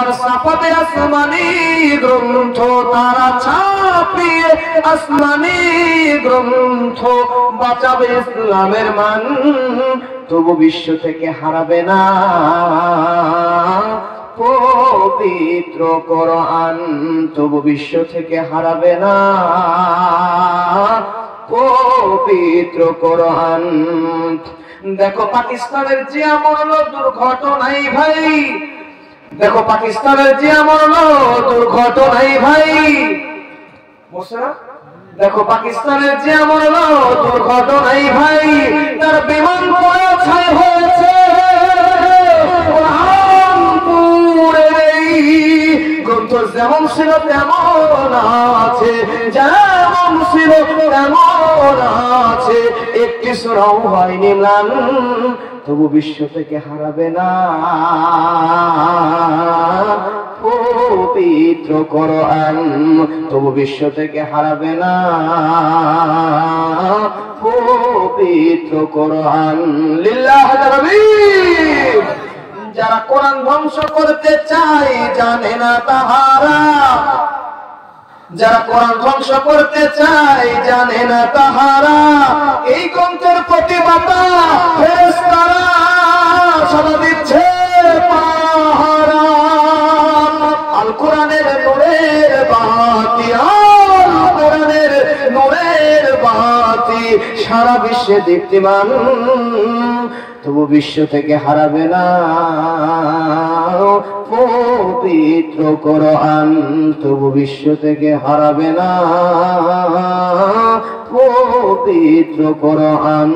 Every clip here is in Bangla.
আবার ছাপাবে আসমানি গ্রন্থ, তারা ছাপিয়ে আসমানি গ্রন্থ, বাঁচাবে ইসলামের মান, তবু বিশ্ব থেকে হারাবে না পবিত্র কোরআন, তবু বিশ্ব থেকে হারাবে না পবিত্র কোরআন। দেখো পাকিস্তানের যে আমল দুর্ঘটনাই ভাই, দেখো পাকিস্তানের যে আমল দুর্ঘটনাই ভাই, দেখো পাকিস্তানের যে আমল দুর্ঘটনাই ভাই, তার বিমান পড়ে ছাই হয়েছে গ্রন্থ যেমন ছিল তেমন আছে, যেমন ছিল তেমন আছে, একটি সূরাও হয়নি ম্লান, তবু বিশ্ব থেকে হারাবে না পবিত্র কোরআন, তবু বিশ্ব থেকে হারাবে না পবিত্র কোরআন। লিল্লাহি তাকবীর। যারা কোরআন ধ্বংস করতে চায় জানে না তাহারা, যারা কোরআন ধ্বংস করতে চায় জানে না তাহারা, এই গ্রন্থের প্রতিবাদা ফেরেশতারা সাড়া দিচ্ছে পাহারা। আল কোরআনের নূরের বাতি, আল কোরআনের নূরের বাতি সারা বিশ্বে দীপ্তিমান, তবু বিশ্ব থেকে হারাবে না পবিত্র কোরআন, তবু বিশ্ব থেকে হারাবে না পবিত্র কোরআন।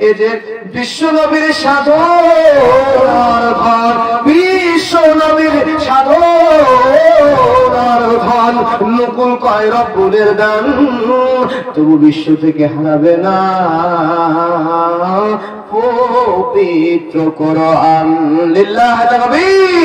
এই যে বিশ্ব নবীর সাধনার ধন, বিশ্ব নবীর সাধনার ধন, নকুল কয় রব্বুলের দান, তবু বিশ্ব থেকে হারাবে না পবিত্র কোরআন। লিল্লাহি তাকবীর।